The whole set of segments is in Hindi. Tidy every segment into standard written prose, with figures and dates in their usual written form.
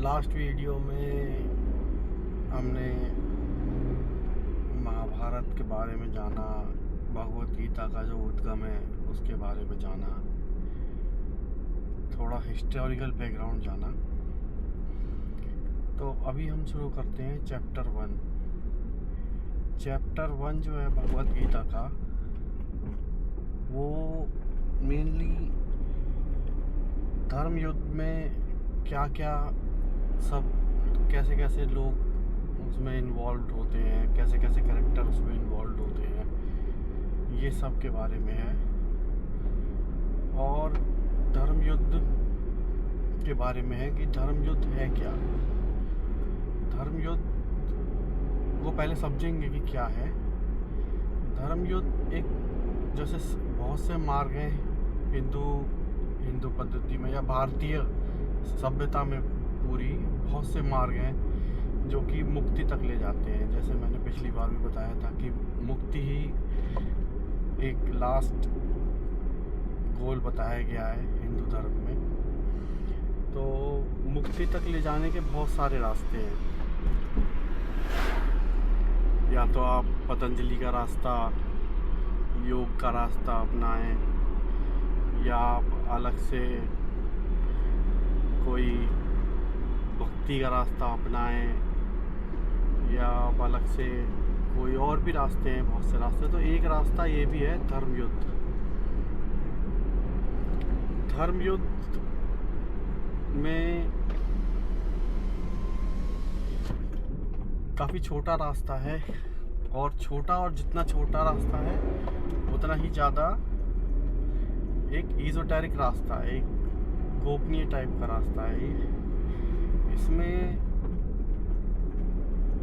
लास्ट वीडियो में हमने महाभारत के बारे में जाना, भगवत गीता का जो उद्गम है उसके बारे में जाना, थोड़ा हिस्टोरिकल बैकग्राउंड जाना। तो अभी हम शुरू करते हैं चैप्टर 1। चैप्टर 1 जो है भगवत गीता का, वो मेनली धर्म युद्ध में क्या क्या सब कैसे कैसे लोग उसमें इन्वॉल्व होते हैं, कैसे कैसे कैरेक्टर उसमें इन्वॉल्व होते हैं, ये सब के बारे में है। और धर्म युद्ध के बारे में है कि धर्म युद्ध है क्या। धर्म युद्ध वो पहले समझेंगे कि क्या है। धर्म युद्ध एक जैसे बहुत से मार्ग हैं हिंदू पद्धति में या भारतीय सभ्यता में, पूरी बहुत से मार्ग हैं जो कि मुक्ति तक ले जाते हैं। जैसे मैंने पिछली बार भी बताया था कि मुक्ति ही एक लास्ट गोल बताया गया है हिंदू धर्म में। तो मुक्ति तक ले जाने के बहुत सारे रास्ते हैं। या तो आप पतंजलि का रास्ता, योग का रास्ता अपनाएं, या आप अलग से कोई भक्ति का रास्ता अपनाएं, या आप अलग से कोई और भी रास्ते हैं, बहुत से रास्ते। तो एक रास्ता ये भी है धर्म युद्ध। धर्म युद्ध में काफ़ी छोटा रास्ता है, और जितना छोटा रास्ता है उतना ही ज़्यादा एक इज़ोटेरिक रास्ता है, एक गोपनीय टाइप का रास्ता है। इसमें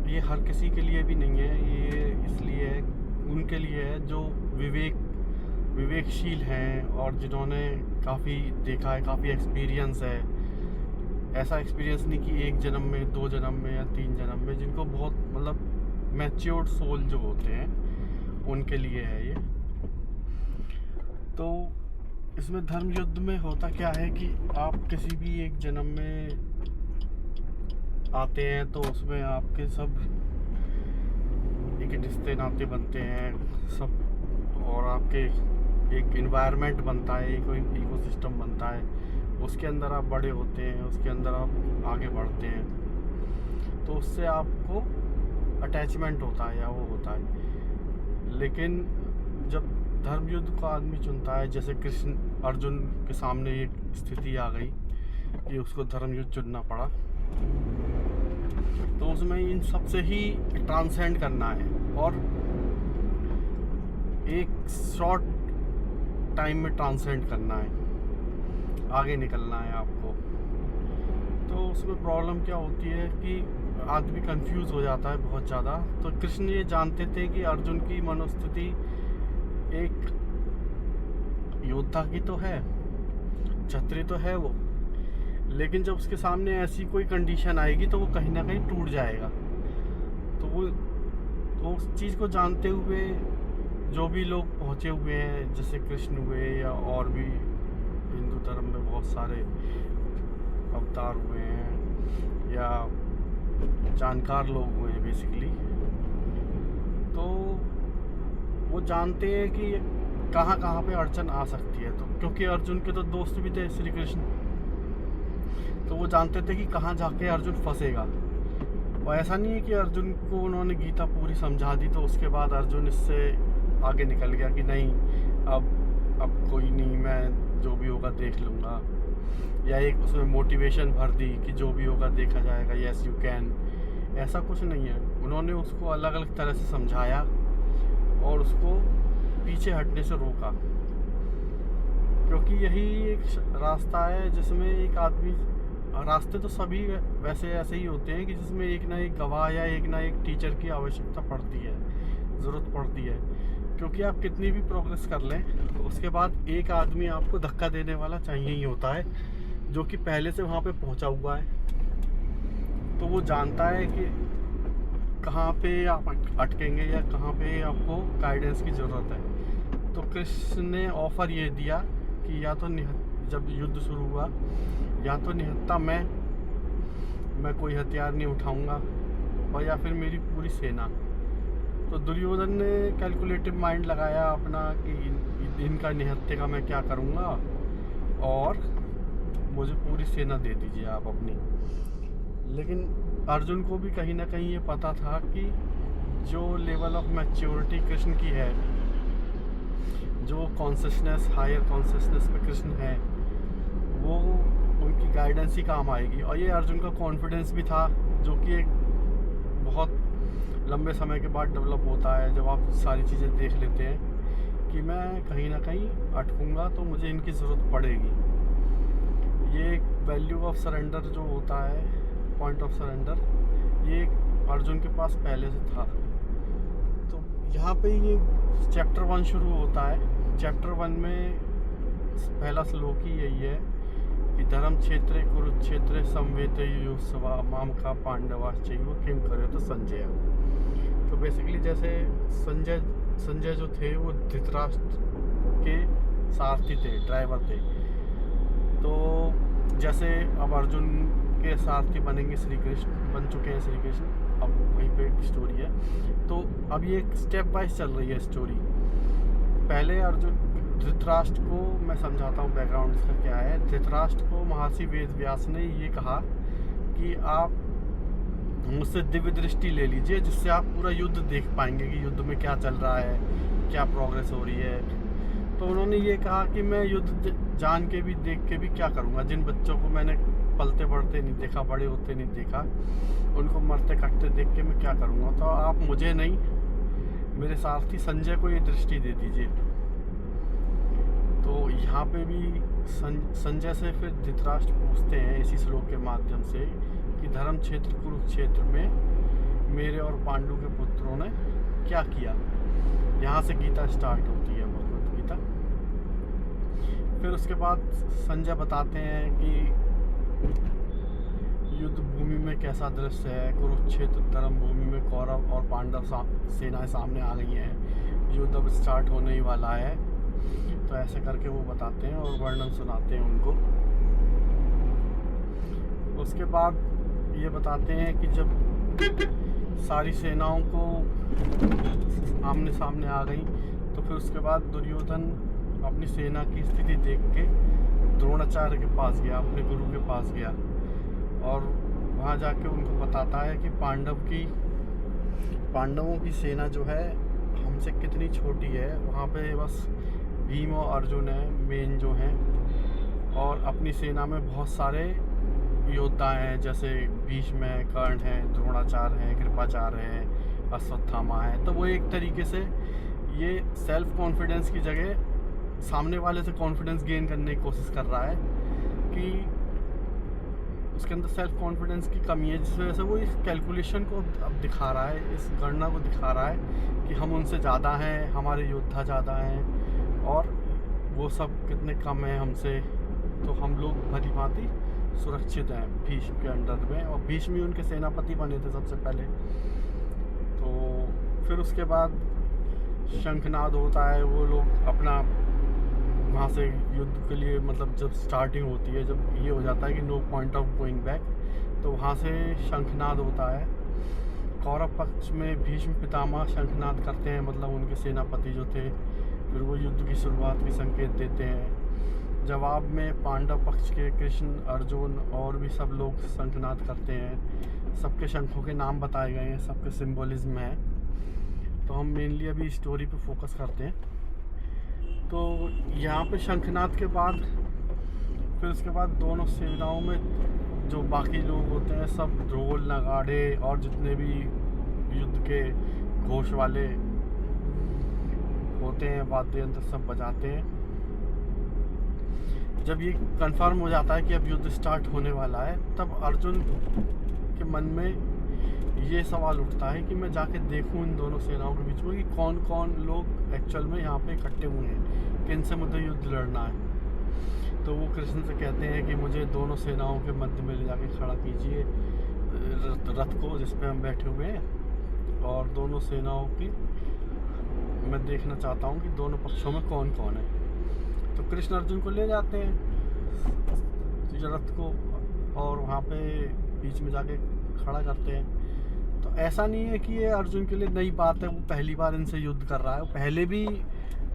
ये हर किसी के लिए भी नहीं है, ये इसलिए है उनके लिए है जो विवेकशील हैं और जिन्होंने काफ़ी देखा है, काफ़ी एक्सपीरियंस है। ऐसा एक्सपीरियंस नहीं कि एक जन्म में, 2 जन्म में या 3 जन्म में, जिनको बहुत मतलब मैच्योर्ड सोल जो होते हैं उनके लिए है ये। तो इसमें धर्म युद्ध में होता क्या है कि आप किसी भी एक जन्म में आते हैं तो उसमें आपके सब एक रिश्ते नाते बनते हैं सब, और आपके एक इन्वायरमेंट बनता है, एक इकोसिस्टम बनता है, उसके अंदर आप बड़े होते हैं, उसके अंदर आप आगे बढ़ते हैं। तो उससे आपको अटैचमेंट होता है या वो होता है। लेकिन जब धर्म युद्ध को आदमी चुनता है, जैसे अर्जुन के सामने एक स्थिति आ गई कि उसको धर्म युद्ध चुनना पड़ा, तो उसमें इन सब से ही ट्रांसेंड करना है और एक शॉर्ट टाइम में ट्रांसेंड करना है, आगे निकलना है आपको। तो उसमें प्रॉब्लम क्या होती है कि आदमी कंफ्यूज हो जाता है बहुत ज़्यादा। तो कृष्ण ये जानते थे कि अर्जुन की मनोस्थिति एक योद्धा की तो है, क्षत्रिय तो है वो, लेकिन जब उसके सामने ऐसी कोई कंडीशन आएगी तो वो कहीं ना कहीं टूट जाएगा। तो उस चीज़ को जानते हुए जो भी लोग पहुँचे हुए हैं, जैसे कृष्ण हुए या और भी हिंदू धर्म में बहुत सारे अवतार हुए हैं या जानकार लोग हुए हैं बेसिकली, तो वो जानते हैं कि कहाँ कहाँ पे अड़चन आ सकती है। तो क्योंकि अर्जुन के तो दोस्त भी थे श्री कृष्ण, तो वो जानते थे कि कहाँ जाके अर्जुन फंसेगा। और ऐसा नहीं है कि अर्जुन को उन्होंने गीता पूरी समझा दी तो उसके बाद अर्जुन इससे आगे निकल गया कि नहीं अब कोई नहीं, मैं जो भी होगा देख लूँगा, या एक उसमें मोटिवेशन भर दी कि जो भी होगा देखा जाएगा, यस यू कैन। ऐसा कुछ नहीं है। उन्होंने उसको अलग अलग तरह से समझाया और उसको पीछे हटने से रोका, क्योंकि यही एक रास्ता है जिसमें एक आदमी, रास्ते तो सभी वैसे ऐसे ही होते हैं कि जिसमें एक ना एक गवाह या एक ना एक टीचर की आवश्यकता पड़ती है, ज़रूरत पड़ती है। क्योंकि आप कितनी भी प्रोग्रेस कर लें तो उसके बाद एक आदमी आपको धक्का देने वाला चाहिए ही होता है, जो कि पहले से वहाँ पे पहुँचा हुआ है। तो वो जानता है कि कहाँ पे आप अटकेंगे या कहाँ पे आपको गाइडेंस की ज़रूरत है। तो कृष्ण ने ऑफ़र ये दिया कि या तो जब युद्ध शुरू हुआ, या तो निहत्था मैं मैं कोई हथियार नहीं उठाऊंगा, और या फिर मेरी पूरी सेना। तो दुर्योधन ने कैलकुलेटिव माइंड लगाया अपना कि इनका निहत्थे का मैं क्या करूंगा, और मुझे पूरी सेना दे दीजिए आप अपनी। लेकिन अर्जुन को भी कहीं ना कहीं ये पता था कि जो लेवल ऑफ मैच्योरिटी कृष्ण की है, जो कॉन्शियसनेस, हायर कॉन्शियसनेस पे कृष्ण है, वो उनकी गाइडेंस ही काम आएगी। और ये अर्जुन का कॉन्फिडेंस भी था, जो कि एक बहुत लंबे समय के बाद डेवलप होता है, जब आप सारी चीज़ें देख लेते हैं कि मैं कहीं ना कहीं अटकूंगा तो मुझे इनकी ज़रूरत पड़ेगी। ये एक वैल्यू ऑफ सरेंडर जो होता है, पॉइंट ऑफ सरेंडर, ये अर्जुन के पास पहले से था। तो यहाँ पे ये चैप्टर 1 शुरू होता है। चैप्टर 1 में पहला श्लोक ही यही है कि धर्म क्षेत्रे कुरुक्षेत्रे संवेतयुयुत्सवा मामका पांडवाश्चैव किम करे तो संजय। तो बेसिकली जैसे संजय जो थे वो धृतराष्ट्र के सारथी थे, ड्राइवर थे। तो जैसे अब अर्जुन के सारथी बनेंगे श्री कृष्ण, बन चुके हैं श्री कृष्ण, अब वहीं पे एक स्टोरी है। तो अब ये स्टेप वाइज चल रही है स्टोरी। पहले अर्जुन धृतराष्ट्र को मैं समझाता हूँ बैकग्राउंड इसका क्या है। धृतराष्ट्र को महर्षि वेद व्यास ने ये कहा कि आप मुझसे दिव्य दृष्टि ले लीजिए, जिससे आप पूरा युद्ध देख पाएंगे कि युद्ध में क्या चल रहा है, क्या प्रोग्रेस हो रही है। तो उन्होंने ये कहा कि मैं युद्ध जान के भी देख के भी क्या करूँगा, जिन बच्चों को मैंने पलते बढ़ते नहीं देखा, बड़े होते नहीं देखा, उनको मरते कटते देख के मैं क्या करूँगा। तो आप मुझे नहीं, मेरे सारथी संजय को ये दृष्टि दे दीजिए। तो यहाँ पे भी संजय से फिर धृतराष्ट्र पूछते हैं इसी श्लोक के माध्यम से कि धर्म क्षेत्र कुरुक्षेत्र में मेरे और पांडु के पुत्रों ने क्या किया। यहाँ से गीता स्टार्ट होती है, भगवत गीता। फिर उसके बाद संजय बताते हैं कि युद्ध भूमि में कैसा दृश्य है। कुरुक्षेत्र धर्म भूमि में कौरव और पांडव सेनाएं सामने आ गई हैं, युद्ध अब स्टार्ट होने ही वाला है। तो ऐसे करके वो बताते हैं और वर्णन सुनाते हैं उनको। उसके बाद ये बताते हैं कि जब सारी सेनाओं को आमने सामने आ गई, तो फिर उसके बाद दुर्योधन अपनी सेना की स्थिति देख के द्रोणाचार्य के पास गया, अपने गुरु के पास गया, और वहाँ जाके उनको बताता है कि पांडवों की सेना जो है हमसे कितनी छोटी है। वहाँ पे बस भीम और अर्जुन है मेन जो हैं, और अपनी सेना में बहुत सारे योद्धा हैं, जैसे भीष्म है, कर्ण है, द्रोणाचार्य है, कृपाचार्य है, अश्वत्थामा है। तो वो एक तरीके से ये सेल्फ कॉन्फिडेंस की जगह सामने वाले से कॉन्फिडेंस गेन करने की कोशिश कर रहा है कि उसके अंदर सेल्फ कॉन्फिडेंस की कमी है, जिस वजह से वो इस कैलकुलेशन को अब दिखा रहा है, इस गणना को दिखा रहा है कि हम उनसे ज़्यादा हैं, हमारे योद्धा ज़्यादा हैं और वो सब कितने कम हैं हमसे। तो हम लोग भली भांति सुरक्षित हैं भीष्म के अंडर में, और भीष्म ही उनके सेनापति बने थे सबसे पहले। तो फिर उसके बाद शंखनाद होता है, वो लोग अपना वहाँ से युद्ध के लिए, मतलब जब स्टार्टिंग होती है, जब ये हो जाता है कि no point of going back, तो वहाँ से शंखनाद होता है। कौरव पक्ष में भीष्म पितामह शंखनाद करते हैं, मतलब उनके सेनापति जो थे, फिर वो युद्ध की शुरुआत की संकेत देते हैं। जवाब में पांडव पक्ष के कृष्ण, अर्जुन और भी सब लोग शंखनाद करते हैं। सबके शंखों के नाम बताए गए हैं, सबके सिंबलिज्म है। तो हम मेनली अभी स्टोरी पे फोकस करते हैं। तो यहाँ पे शंखनाद के बाद फिर उसके बाद दोनों सेनाओं में जो बाकी लोग होते हैं, सब ढोल नगाड़े और जितने भी युद्ध के घोष वाले होते हैं, वाद्य यंत्र सब बजाते हैं। जब ये कंफर्म हो जाता है कि अब युद्ध स्टार्ट होने वाला है, तब अर्जुन के मन में ये सवाल उठता है कि मैं जाके देखूं इन दोनों सेनाओं के बीच में कि कौन कौन लोग एक्चुअल में यहाँ पे इकट्ठे हुए हैं, किन से मुझे युद्ध लड़ना है। तो वो कृष्ण से कहते हैं कि मुझे दोनों सेनाओं के मध्य में ले जाके खड़ा कीजिए रथ को जिस पे हम बैठे हुए हैं, और दोनों सेनाओं की मैं देखना चाहता हूँ कि दोनों पक्षों में कौन कौन है। तो कृष्ण अर्जुन को ले जाते हैं रथ को, और वहाँ पे बीच में जाके खड़ा करते हैं। तो ऐसा नहीं है कि ये अर्जुन के लिए नई बात है, वो पहली बार इनसे युद्ध कर रहा है। वो पहले भी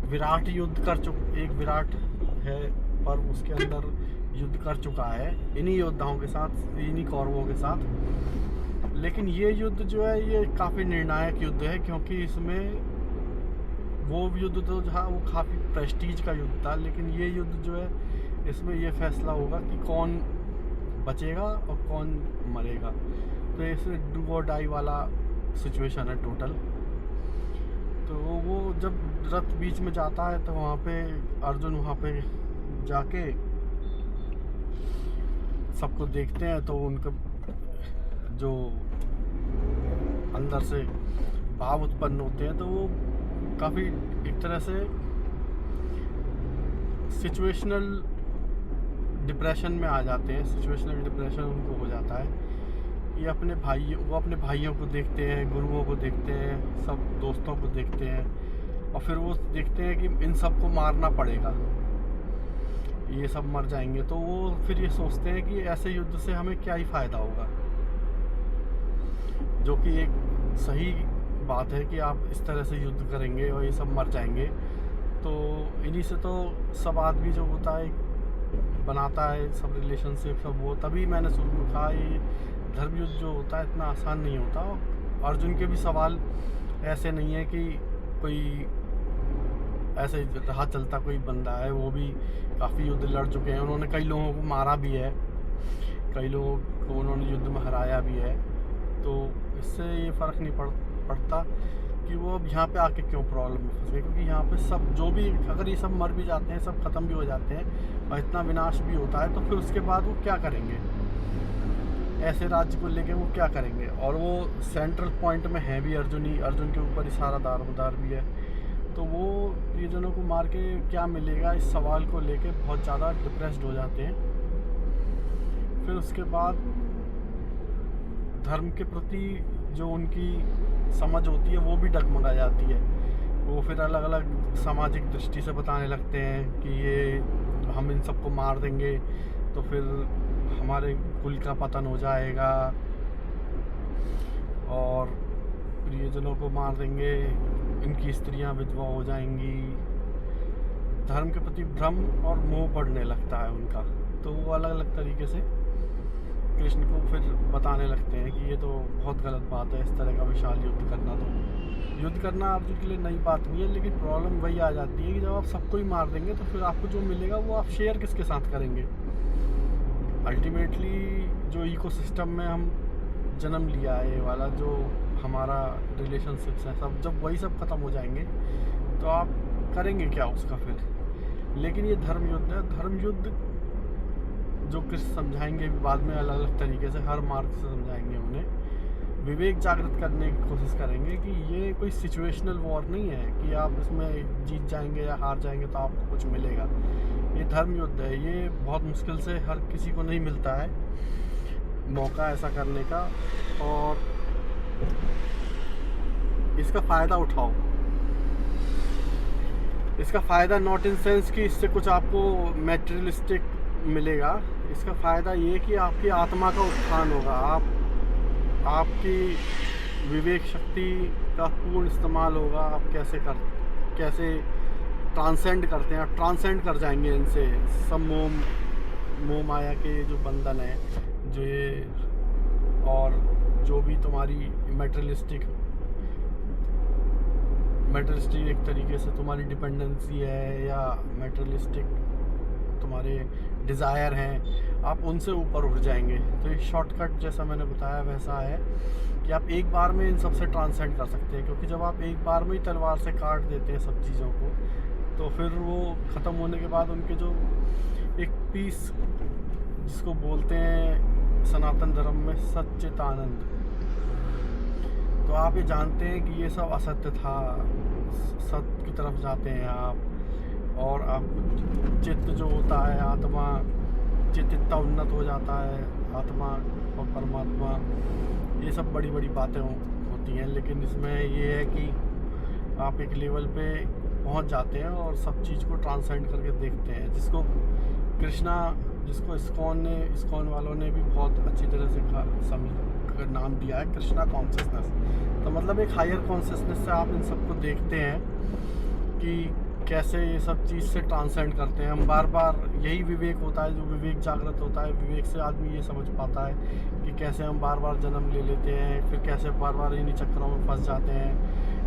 विराट युद्ध कर एक विराट है पर उसके अंदर युद्ध कर चुका है इन्हीं योद्धाओं के साथ, इन्हीं कौरवों के साथ। लेकिन ये युद्ध जो है ये काफ़ी निर्णायक युद्ध है, क्योंकि इसमें वो युद्ध तो जहाँ वो काफ़ी प्रेस्टीज का युद्ध था, लेकिन ये युद्ध जो है इसमें ये फैसला होगा कि कौन बचेगा और कौन मरेगा। तो ऐसे डू और डाई वाला सिचुएशन है टोटल। तो वो जब रथ बीच में जाता है तो वहाँ पे अर्जुन वहाँ पे जाके सबको देखते हैं, तो उनका जो अंदर से भाव उत्पन्न होते हैं तो वो काफ़ी एक तरह से सिचुएशनल डिप्रेशन में आ जाते हैं। सिचुएशनल डिप्रेशन उनको हो जाता है। ये वो अपने भाइयों को देखते हैं, गुरुओं को देखते हैं, सब दोस्तों को देखते हैं, और फिर वो देखते हैं कि इन सब को मारना पड़ेगा, ये सब मर जाएंगे। तो वो फिर ये सोचते हैं कि ऐसे युद्ध से हमें क्या ही फ़ायदा होगा, जो कि एक सही बात है कि आप इस तरह से युद्ध करेंगे और ये सब मर जाएंगे। तो इन्हीं से तो सब आदमी जो होता है बनाता है, सब रिलेशनशिप सब, वो तभी मैंने शुरू में कहा ये धर्म युद्ध जो होता है इतना आसान नहीं होता। अर्जुन के भी सवाल ऐसे नहीं है कि कोई ऐसे राह चलता कोई बंदा है, वो भी काफ़ी युद्ध लड़ चुके हैं, उन्होंने कई लोगों को मारा भी है, कई लोगों को उन्होंने युद्ध में हराया भी है। तो इससे ये फ़र्क नहीं पड़ता कि वो अब यहाँ पे आके क्यों प्रॉब्लम में फंस गए, क्योंकि यहाँ पे सब जो भी, अगर ये सब मर भी जाते हैं, सब ख़त्म भी हो जाते हैं और इतना विनाश भी होता है, तो फिर उसके बाद वो क्या करेंगे, ऐसे राज्य को लेके वो क्या करेंगे। और वो सेंट्रल पॉइंट में है भी अर्जुन के ऊपर ही सारा दारोमदार भी है। तो वो प्रियजनों को मार के क्या मिलेगा, इस सवाल को लेके बहुत ज़्यादा डिप्रेस्ड हो जाते हैं। फिर उसके बाद धर्म के प्रति जो उनकी समझ होती है वो भी डगमगा जाती है। वो फिर अलग अलग सामाजिक दृष्टि से बताने लगते हैं कि ये हम इन सबको मार देंगे तो फिर हमारे कुल का पतन हो जाएगा, और प्रियजनों को मार देंगे, इनकी स्त्रियां विधवा हो जाएंगी। धर्म के प्रति भ्रम और मोह बढ़ने लगता है उनका। तो वो अलग अलग तरीके से कृष्ण को फिर बताने लगते हैं कि ये तो बहुत गलत बात है, इस तरह का विशाल युद्ध करना। तो युद्ध करना अर्जुन के लिए नई बात नहीं है, लेकिन प्रॉब्लम वही आ जाती है कि जब आप सबको ही मार देंगे तो फिर आपको जो मिलेगा वो आप शेयर किसके साथ करेंगे। अल्टीमेटली जो इकोसिस्टम में हम जन्म लिया है, ये वाला जो हमारा रिलेशनशिप्स हैं, सब जब वही सब ख़त्म हो जाएंगे तो आप करेंगे क्या उसका फिर। लेकिन ये धर्म युद्ध है, धर्म युद्ध जो कृष्ण समझाएंगे बाद में अलग अलग तरीके से, हर मार्ग से समझाएंगे उन्हें, विवेक जागृत करने की कोशिश करेंगे कि ये कोई सिचुएशनल वॉर नहीं है कि आप इसमें जीत जाएंगे या हार जाएंगे तो आपको कुछ मिलेगा। ये धर्म युद्ध है, ये बहुत मुश्किल से हर किसी को नहीं मिलता है मौका ऐसा करने का, और इसका फ़ायदा उठाओ। इसका फ़ायदा नॉट इन सेंस कि इससे कुछ आपको मैटेरियलिस्टिक मिलेगा, इसका फ़ायदा ये कि आपकी आत्मा का उत्थान होगा, आपकी विवेक शक्ति का पूर्ण इस्तेमाल होगा। आप कैसे ट्रांसेंड करते हैं, आप ट्रांसेंड कर जाएंगे इनसे सब मोह माया के जो बंधन है, जो ये और जो भी तुम्हारी मैटेरियलिस्टिक एक तरीके से तुम्हारी डिपेंडेंसी है या मैटेरियलिस्टिक तुम्हारे डिज़ायर हैं, आप उनसे ऊपर उठ जाएंगे। तो एक शॉर्टकट जैसा मैंने बताया वैसा है कि आप एक बार में इन सबसे ट्रांसेंड कर सकते हैं, क्योंकि जब आप एक बार में ही तलवार से काट देते हैं सब चीज़ों को, तो फिर वो ख़त्म होने के बाद उनके जो एक पीस जिसको बोलते हैं सनातन धर्म में सच्चिदानंद, तो आप ये जानते हैं कि ये सब असत्य था, सत्य की तरफ जाते हैं आप, और आपको चित्त जो होता है, आत्मा चित्त इतना उन्नत हो जाता है, आत्मा और परमात्मा, ये सब बड़ी बड़ी बातें होती हैं। लेकिन इसमें ये है कि आप एक लेवल पे पहुंच जाते हैं और सब चीज़ को ट्रांसेंड करके देखते हैं, जिसको कृष्णा जिसको इस्कॉन वालों ने भी बहुत अच्छी तरह से नाम दिया है कृष्णा कॉन्शियसनेस। तो मतलब एक हायर कॉन्शियसनेस से आप इन सबको देखते हैं कि कैसे ये सब चीज़ से ट्रांसेंड करते हैं। हम बार बार यही विवेक होता है, जो विवेक जागृत होता है, विवेक से आदमी ये समझ पाता है कि कैसे हम बार बार जन्म ले लेते हैं, फिर कैसे बार बार इन्हीं चक्करों में फंस जाते हैं,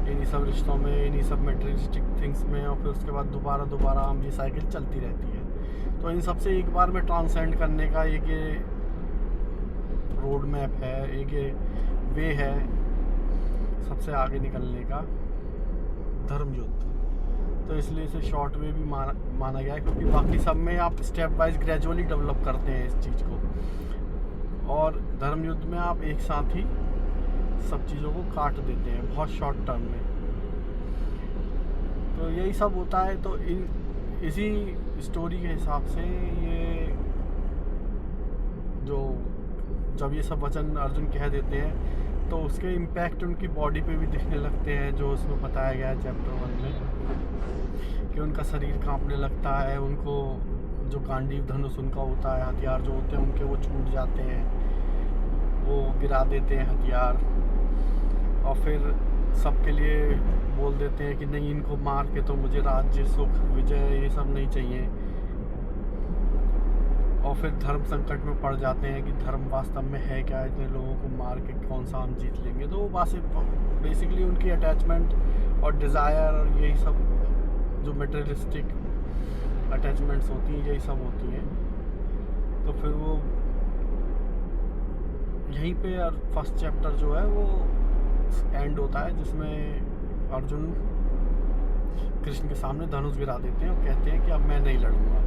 इन्हीं सब रिश्तों में, इन्हीं सब मेटेरियलिस्टिक थिंग्स में, और फिर उसके बाद दोबारा हम ये साइकिल चलती रहती है। तो इन सबसे एक बार में ट्रांसेंड करने का एक ये रोड मैप है, एक ये वे है सबसे आगे निकलने का, धर्म युद्ध। तो इसलिए इसे शॉर्ट वे भी माना गया है, क्योंकि बाकी सब में आप स्टेप वाइज ग्रेजुअली डेवलप करते हैं इस चीज़ को, और धर्म युद्ध में आप एक साथ ही सब चीज़ों को काट देते हैं बहुत शॉर्ट टर्म में। तो यही सब होता है। तो इसी स्टोरी के हिसाब से ये जब ये सब वचन अर्जुन कह देते हैं तो उसके इम्पैक्ट उनकी बॉडी पे भी दिखने लगते हैं, जो उसमें बताया गया है चैप्टर 1 में, कि उनका शरीर कांपने लगता है, उनको जो गांडीव धनुष उनका होता है, हथियार जो होते हैं उनके वो छूट जाते हैं, वो गिरा देते हैं हथियार, और फिर सबके लिए बोल देते हैं कि नहीं, इनको मार के तो मुझे राज्य, सुख, विजय ये सब नहीं चाहिए। और फिर धर्म संकट में पड़ जाते हैं कि धर्म वास्तव में है क्या, इतने लोगों को मार के कौन सा हम जीत लेंगे। तो वो बेसिकली उनकी अटैचमेंट और डिज़ायर और यही सब जो मटेरियलिस्टिक अटैचमेंट्स होती हैं, यही सब होती हैं। तो फिर वो यहीं पे फर्स्ट चैप्टर जो है वो एंड होता है, जिसमें अर्जुन कृष्ण के सामने धनुष गिरा देते हैं और कहते हैं कि अब मैं नहीं लड़ूंगा।